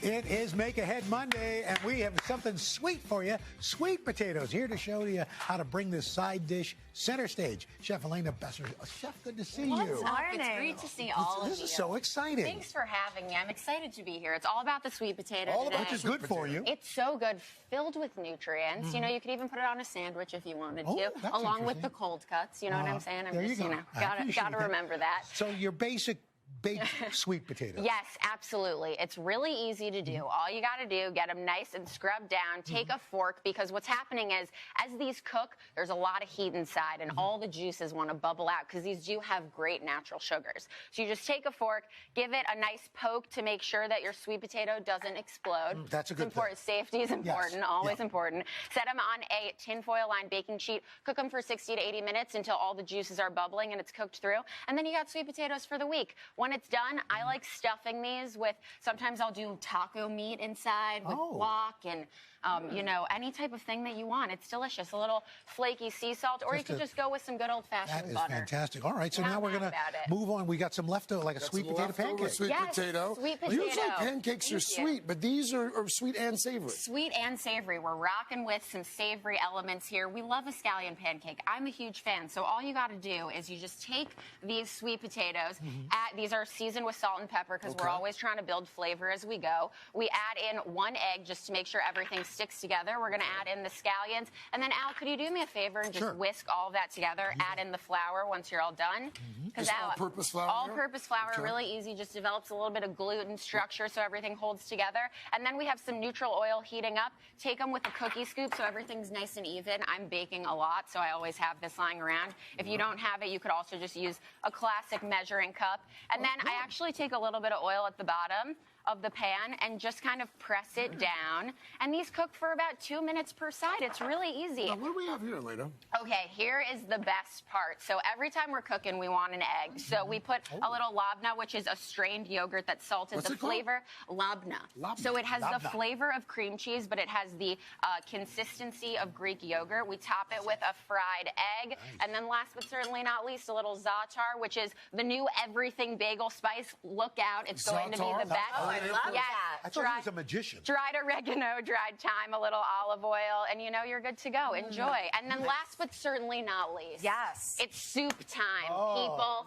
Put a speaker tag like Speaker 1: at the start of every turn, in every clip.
Speaker 1: It is Make Ahead Monday, and we have something sweet for you. Sweet potatoes, here to show you how to bring this side dish center stage. Chef Elena Besser. Chef, good to see you.
Speaker 2: What's up? It's great to see all of you.
Speaker 1: This is so exciting.
Speaker 2: Thanks for having me. I'm excited to be here. It's all about the sweet potato
Speaker 1: All
Speaker 2: today.
Speaker 1: about which is good for you.
Speaker 2: It's so good, filled with nutrients. You know, you could even put it on a sandwich if you wanted to, along with the cold cuts. You know what I'm saying? I'm just, gotta remember that.
Speaker 1: So your basic baked sweet potatoes.
Speaker 2: Yes, absolutely. It's really easy to do. All you got to do, get them nice and scrubbed down. Take a fork, because what's happening is, as these cook, there's a lot of heat inside, and all the juices want to bubble out, because these do have great natural sugars. So you just take a fork, give it a nice poke to make sure that your sweet potato doesn't explode.
Speaker 1: That's a good thing.
Speaker 2: Safety is important, always important. Set them on a tinfoil-lined baking sheet. Cook them for 60 to 80 minutes until all the juices are bubbling and it's cooked through. And then you got sweet potatoes for the week. When it's done, I like stuffing these with, sometimes I'll do taco meat inside with guac and, you know, any type of thing that you want. It's delicious. A little flaky sea salt, or you could just go with some good old-fashioned butter.
Speaker 1: That is fantastic. All right, so now we're going to move on. We got some leftover, like a sweet potato pancake.
Speaker 3: Sweet potato.
Speaker 2: Sweet potato.
Speaker 3: Usually pancakes are sweet, but these are sweet and savory.
Speaker 2: Sweet and savory. We're rocking with some savory elements here. We love a scallion pancake. I'm a huge fan. So all you got to do is you just take these sweet potatoes. These are seasoned with salt and pepper, because we're always trying to build flavor as we go. We add in 1 egg just to make sure everything sticks together. We're going to add in the scallions. And then, Al, could you do me a favor and just whisk all of that together? Add in the flour once you're all done.
Speaker 3: Just all-purpose flour?
Speaker 2: All-purpose flour, really easy. Just develops a little bit of gluten structure so everything holds together. And then we have some neutral oil heating up. Take them with a cookie scoop so everything's nice and even. I'm baking a lot, so I always have this lying around. If you don't have it, you could also just use a classic measuring cup. And then I actually take a little bit of oil at the bottom of the pan and just kind of press it down. And these cook for about 2 minutes per side. It's really easy.
Speaker 3: Now, what do we have here, Elena?
Speaker 2: Okay, here is the best part. So every time we're cooking, we want an egg. So we put a little labna, which is a strained yogurt that's salted.
Speaker 3: What's
Speaker 2: the
Speaker 3: it called?
Speaker 2: Labna. So it has the flavor of cream cheese, but it has the consistency of Greek yogurt. We top it with a fried egg. And then last but certainly not least, a little za'atar, which is the new everything bagel spice. Look out, it's going to be the best.
Speaker 4: I love that.
Speaker 1: I thought he was a magician.
Speaker 2: Dried oregano, dried thyme, a little olive oil, and you know you're good to go. Enjoy. And then last but certainly not least, it's soup time, people.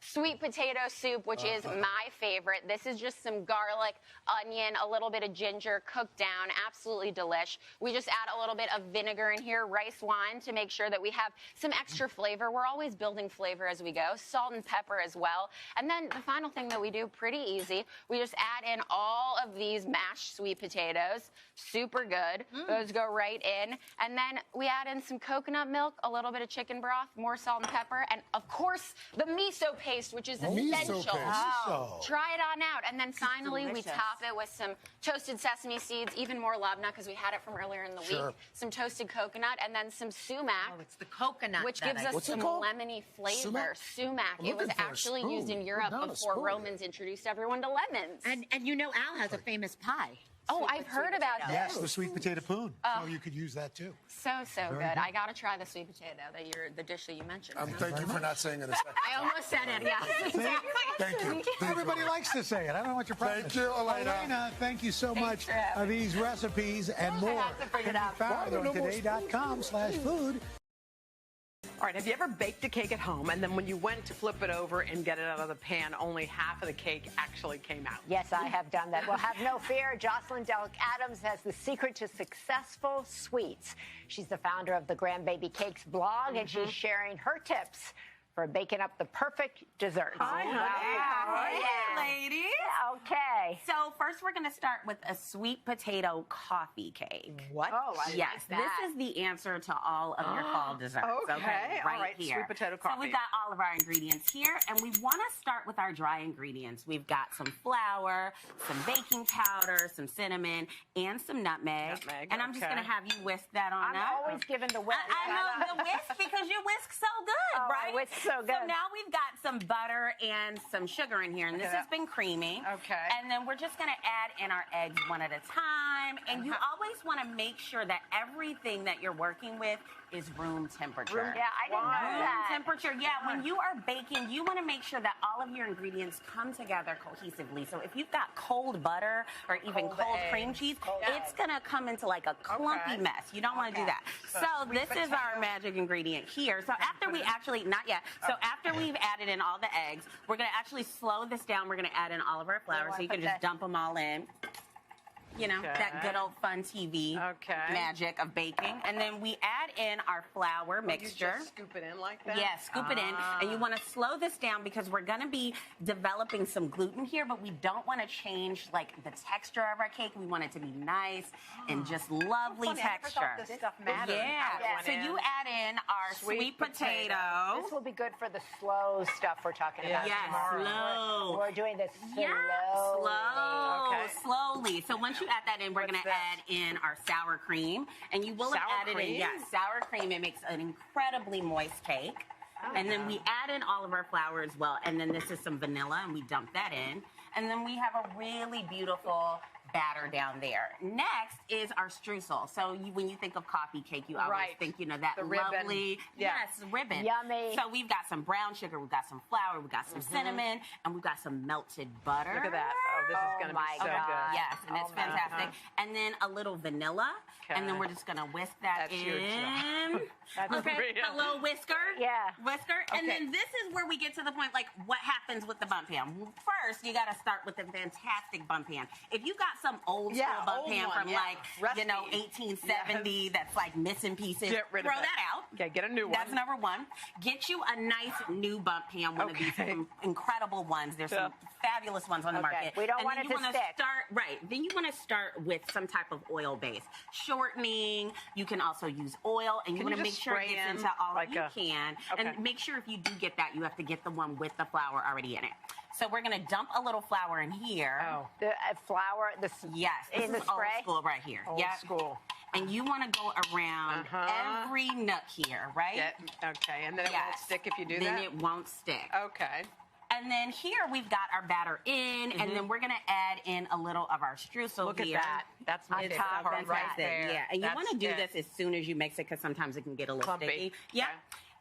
Speaker 2: Sweet potato soup, which is my favorite. This is just some garlic, onion, a little bit of ginger, cooked down. Absolutely delish. We just add a little bit of vinegar in here, rice wine, to make sure that we have some extra flavor. We're always building flavor as we go. Salt and pepper as well. And then the final thing that we do, pretty easy, we just add in all of these mashed sweet potatoes. Super good. Those go right in. And then we add in some coconut milk, a little bit of chicken broth, more salt and pepper, and of course, the miso paste, which is essential. Try it on out. And then finally, we top it with some toasted sesame seeds, even more labna, because we had it from earlier in the week. Some toasted coconut, and then some sumac.
Speaker 4: Oh, it's the coconut.
Speaker 2: Which gives us some lemony flavor. Sumac. It was actually used in Europe before Romans introduced everyone to lemons.
Speaker 4: And you know Al has a famous pie.
Speaker 2: Oh, I've heard about that.
Speaker 1: Yes, the sweet potato poon. So you could use that too.
Speaker 2: So good. I got to try the sweet potato, the dish that you mentioned.
Speaker 3: Thank you for not saying it a second.
Speaker 2: I almost said it, yeah.
Speaker 3: Thank you.
Speaker 1: Everybody likes to say it. I don't know what your problem is.
Speaker 3: Thank you, Elena.
Speaker 1: Elena, thank you so much. These recipes and more can be found on today.com/food.
Speaker 5: All right, have you ever baked a cake at home and then when you went to flip it over and get it out of the pan, only half of the cake actually came out?
Speaker 6: Yes, I have done that. Well, have no fear. Jocelyn Delk Adams has the secret to successful sweets. She's the founder of the Grandbaby Cakes blog, and she's sharing her tips for baking up the perfect dessert.
Speaker 7: Hi, honey. Hey, ladies.
Speaker 6: Okay.
Speaker 7: So first we're going to start with a sweet potato coffee cake.
Speaker 5: What?
Speaker 6: Oh, I
Speaker 7: yes,
Speaker 6: like that.
Speaker 7: This is the answer to all of your fall desserts.
Speaker 5: Okay.
Speaker 7: Right
Speaker 5: All right,
Speaker 7: here.
Speaker 5: sweet potato coffee.
Speaker 7: So we've got all of our ingredients here, and we want to start with our dry ingredients. We've got some flour, some baking powder, some cinnamon, and some nutmeg. And I'm just going to have you whisk that on up.
Speaker 6: I'm always giving the whisk.
Speaker 7: I know the whisk because you whisk so good, right?
Speaker 6: I whisk so good.
Speaker 7: So now we've got some butter and some sugar in here, and this has been creamy.
Speaker 5: Okay.
Speaker 7: And then we're just going to add in our eggs one at a time. And you always want to make sure that everything that you're working with is room temperature.
Speaker 6: Yeah, I didn't know that.
Speaker 7: Temperature, yeah. When you are baking, you want to make sure that all of your ingredients come together cohesively. So if you've got cold butter or even cold cream cheese, it's going to come into like a clumpy mess. You don't want to do that. So this is our magic ingredient here. So after we actually, not yet, so after we've added in all the eggs, we're going to actually slow this down. We're going to add in all of our flour, so you can just dump them all in. You know, that good old fun TV magic of baking. And then we add in our flour mixture.
Speaker 5: You just scoop it in like that?
Speaker 7: Yeah, scoop it in. And you want to slow this down because we're going to be developing some gluten here, but we don't want to change like the texture of our cake. We want it to be nice and just lovely texture.
Speaker 5: I never thought this stuff mattered.
Speaker 7: Yeah. So you add in our sweet potato.
Speaker 6: This will be good for the slow stuff we're talking about tomorrow.
Speaker 7: Slow.
Speaker 6: We're doing this
Speaker 7: slowly. So once you add that in, we're going to add in our sour cream. And you will have added in, yes, sour cream. It makes an incredibly moist cake. And then we add in all of our flour as well. And then this is some vanilla, and we dump that in. And then we have a really beautiful batter down there. Next is our streusel. So when you think of coffee cake, you always think, you know, that
Speaker 5: the
Speaker 7: lovely, ribbon.
Speaker 6: Yummy.
Speaker 7: So we've got some brown sugar, we've got some flour, we've got some cinnamon, and we've got some melted butter.
Speaker 5: Look at that. Oh, this is going to be so good.
Speaker 7: Yes, and it's fantastic. And then a little vanilla, and then we're just going to whisk that in.
Speaker 5: That's
Speaker 7: a little whisker.
Speaker 6: Yeah.
Speaker 7: Whisker. And then this is where we get to the point, like, what happens with the bun pan? First, you got to start with a fantastic bun pan. If you got some old school bun pan from like, you know, 1870 that's like missing pieces,
Speaker 5: get rid of
Speaker 7: throw that out.
Speaker 5: Okay, get a new one.
Speaker 7: That's number one. Get you a nice new bun pan, one of these incredible ones. There's some fabulous ones on the market.
Speaker 6: We don't want it to stick.
Speaker 7: Then you want to start with some type of oil base. Shortening. You can also use oil, and you want to make sure it gets into all of you can. And make sure if you do get that, you have to get the one with the flour already in it. So we're going to dump a little flour in here.
Speaker 6: The flour,
Speaker 7: yes, this
Speaker 6: in the
Speaker 7: is
Speaker 6: spray?
Speaker 7: old school right here.
Speaker 5: Old school.
Speaker 7: And you want to go around every nook here, right?
Speaker 5: Okay, and then it won't stick if you do that?
Speaker 7: Then it won't stick.
Speaker 5: Okay.
Speaker 7: And then here we've got our batter in, and then we're going to add in a little of our streusel
Speaker 5: Look
Speaker 7: here.
Speaker 5: at that. That's my favorite part right there.
Speaker 7: Yeah, and you want to do this as soon as you mix it because sometimes it can get a little sticky. Yeah.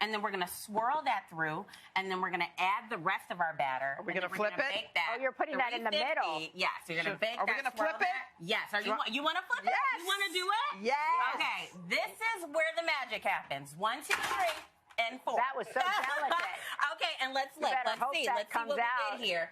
Speaker 7: And then we're going to swirl that through, and then we're going to add the rest of our batter.
Speaker 5: Are we going to flip it?
Speaker 7: Bake that.
Speaker 6: Oh, you're putting that in the middle.
Speaker 7: Yes, so you're going to bake that.
Speaker 5: Are we going to flip it?
Speaker 7: Yes. You want to flip it? You want to do it?
Speaker 6: Yes.
Speaker 7: Okay, this is where the magic happens. 1, 2, 3. And 4.
Speaker 6: That was so delicate.
Speaker 7: Okay, and let's look. Let's see. Let's see what we did here.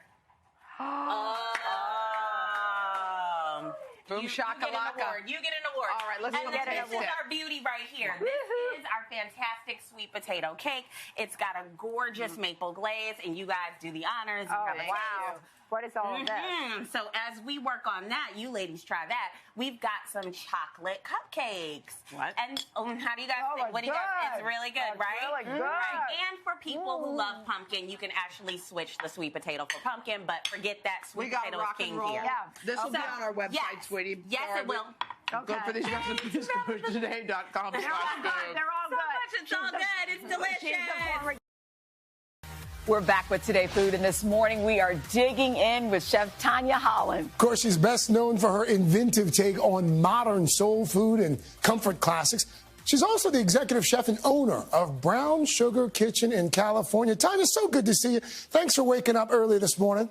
Speaker 5: Boom shakalaka.
Speaker 7: You get an award.
Speaker 5: All right, let's
Speaker 7: get an award. This is our beauty right here. This is our fantastic sweet potato cake. It's got a gorgeous maple glaze, and you guys do the honors.
Speaker 6: Oh, wow. What is all of this?
Speaker 7: So as we work on that, you ladies try that. We've got some chocolate cupcakes.
Speaker 5: What?
Speaker 7: And how do you guys think? What do you guys think? It's really good, right?
Speaker 6: Really good.
Speaker 7: Right. And for people who love pumpkin, you can actually switch the sweet potato for pumpkin, but forget that sweet potato is king here.
Speaker 6: Yeah.
Speaker 8: This will be on our website, sweetie.
Speaker 7: Yes, it will.
Speaker 8: Go for these recipes, today.com.
Speaker 6: They're all good.
Speaker 7: It's all good. It's delicious.
Speaker 9: We're back with Today Food, and this morning we are digging in with Chef Tanya Holland.
Speaker 3: Of course, she's best known for her inventive take on modern soul food and comfort classics. She's also the executive chef and owner of Brown Sugar Kitchen in California. Tanya, so good to see you. Thanks for waking up early this morning.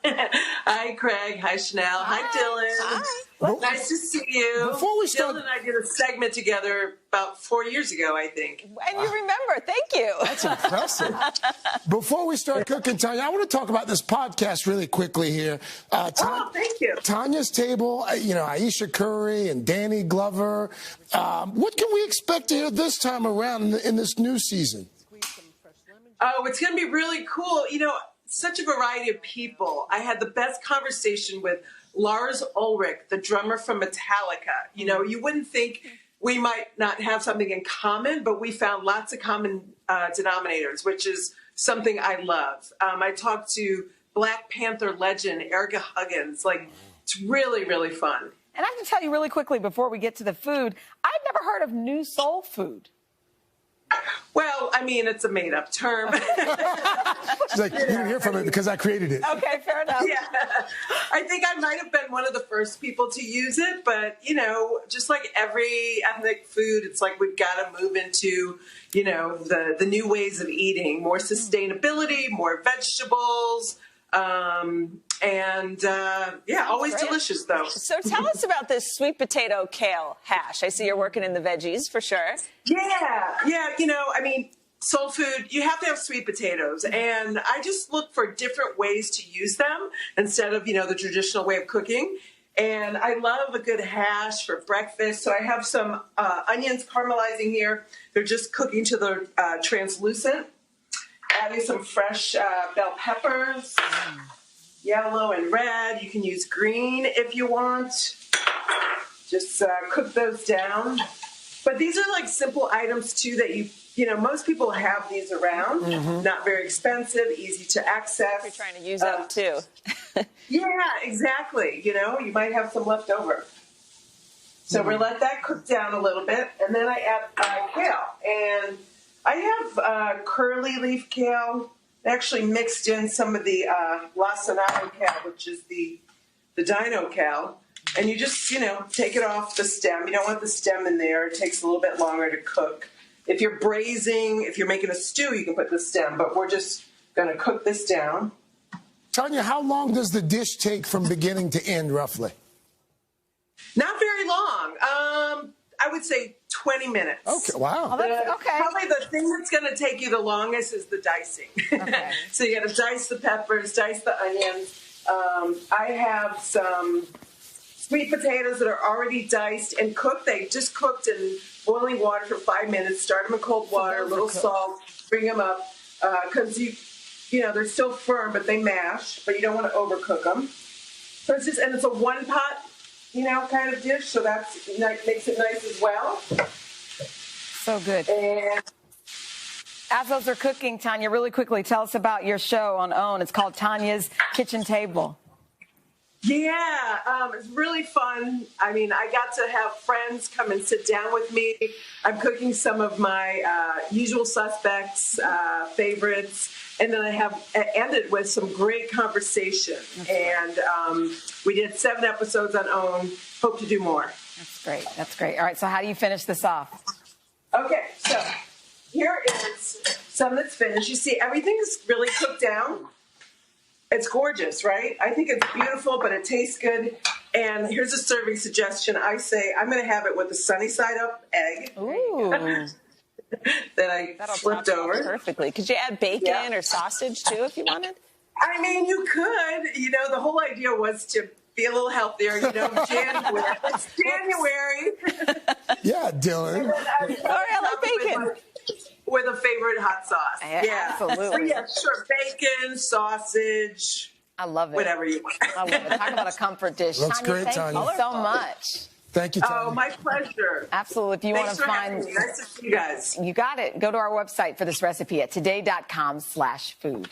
Speaker 10: Hi, Craig. Hi, Chanel. Hi, Dylan.
Speaker 3: Hi.
Speaker 10: Nice to see you.
Speaker 3: Before we start,
Speaker 10: Dylan and I did a segment together about 4 years ago, I think.
Speaker 9: And you remember. Thank you.
Speaker 3: That's impressive. Before we start cooking, Tanya, I want to talk about this podcast really quickly here.
Speaker 10: Thank you.
Speaker 3: Tanya's Table, Aisha Curry and Danny Glover. What can we expect to hear this time around in this new season?
Speaker 10: Oh, it's going to be really cool. Such a variety of people. I had the best conversation with Lars Ulrich, the drummer from Metallica. You wouldn't think we might not have something in common, but we found lots of common denominators, which is something I love. I talked to Black Panther legend Erica Huggins. It's really, really fun.
Speaker 9: And I have to tell you really quickly before we get to the food, I've never heard of new soul food.
Speaker 10: Well, I mean, it's a made-up term.
Speaker 3: She's like, you didn't hear from it because I created it.
Speaker 9: Okay, fair enough.
Speaker 10: Yeah. I think I might have been one of the first people to use it, but, you know, just like every ethnic food, it's like we've got to move into, you know, the new ways of eating, more sustainability, more vegetables, yeah, always delicious, though.
Speaker 9: So tell us about this sweet potato kale hash. I see you're working in the veggies for sure.
Speaker 10: Yeah, you know, I mean, soul food, you have to have sweet potatoes. And I just look for different ways to use them instead of, you know, the traditional way of cooking. And I love a good hash for breakfast. So I have some onions caramelizing here. They're just cooking to the translucent. Adding some fresh bell peppers, yellow and red. You can use green if you want. Just cook those down. But these are like simple items too that you know, most people have these around. Not very expensive, easy to access.
Speaker 9: You're trying to use up too.
Speaker 10: Yeah, exactly. You know, you might have some left over. So we'll let that cook down a little bit, and then I add kale. And I have curly leaf kale, actually mixed in some of the lacinato kale, which is the dino kale. And you just, you know, take it off the stem. You don't want the stem in there. It takes a little bit longer to cook. If you're braising, if you're making a stew, you can put the stem, but we're just going to cook this down.
Speaker 3: Tanya, how long does the dish take from beginning to end, roughly?
Speaker 10: Not very long. I would say 20 minutes.
Speaker 3: Okay, wow.
Speaker 9: Okay.
Speaker 10: Probably the thing that's going to take you the longest is the dicing.
Speaker 9: Okay.
Speaker 10: So you got to dice the peppers, dice the onions. I have some sweet potatoes that are already diced and cooked. They just cooked in boiling water for 5 minutes. Start them in cold water, a little salt, bring them up. Because you know, they're still firm, but they mash, but you don't want to overcook them. So it's just, and it's a one pot, you know, kind of dish, so that makes it nice as well.
Speaker 9: So good.
Speaker 10: And
Speaker 9: as those are cooking, Tanya, really quickly, tell us about your show on OWN. It's called Tanya's Kitchen Table.
Speaker 10: yeah, it's really fun. I mean, I got to have friends come and sit down with me. I'm cooking some of my usual suspects, favorites, and then I have ended with some great conversation. And we did 7 episodes on OWN. Hope to do more.
Speaker 9: That's great. That's great. All right, so how do you finish this off?
Speaker 10: Okay, so here is some that's finished. You see, everything's really cooked down. It's gorgeous, right? I think it's beautiful, but it tastes good. And here's a serving suggestion. I say I'm going to have it with a sunny side up egg.
Speaker 9: Ooh.
Speaker 10: that I flipped over.
Speaker 9: Perfectly. Could you add bacon or sausage too if you wanted?
Speaker 10: I mean, you could. You know, the whole idea was to be a little healthier. You know, January. It's January.
Speaker 3: Yeah, Dylan.
Speaker 9: I like bacon.
Speaker 10: With a favorite hot sauce.
Speaker 9: Yeah, absolutely.
Speaker 10: So yeah, sure. Bacon, sausage.
Speaker 9: I love it.
Speaker 10: Whatever you want.
Speaker 9: I love it. Talk about a comfort dish.
Speaker 3: Looks
Speaker 9: Tanya,
Speaker 3: great,
Speaker 9: thank
Speaker 3: Tanya.
Speaker 9: you so much.
Speaker 3: Thank you, Tanya.
Speaker 10: Oh, my pleasure.
Speaker 9: Absolutely. If you want to find,
Speaker 10: me. Nice to see you guys.
Speaker 9: You got it. Go to our website for this recipe at today.com/food.